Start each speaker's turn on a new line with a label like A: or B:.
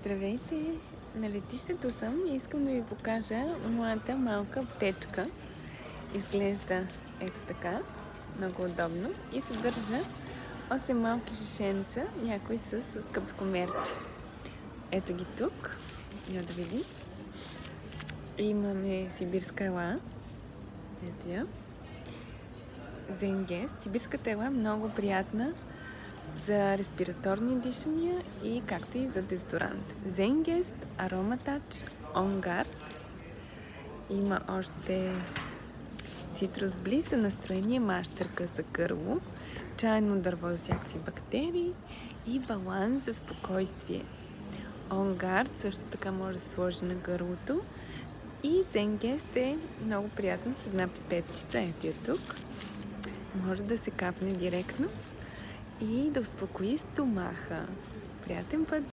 A: Здравейте! На летището съм и искам да ви покажа моята малка аптечка. Изглежда ето така, много удобно и съдържа 8 малки шишенца, някои с капкомерче. Ето ги тук, я да видим. Имаме сибирска ела, ето я. Зенгест. Сибирската ела е много приятна за респираторни дишания и както и за дезодорант. Зенгест, Ароматач, Онгард. Има още цитрус близ за настроение, мащърка за гърло, чайно дърво за всякакви бактерии и баланс за спокойствие. Онгард също така може да се сложи на гърлото. И Зенгест е много приятно с една пипетчица, ето я тук. Може да се капне директно и да успокои стомаха. Приятен път!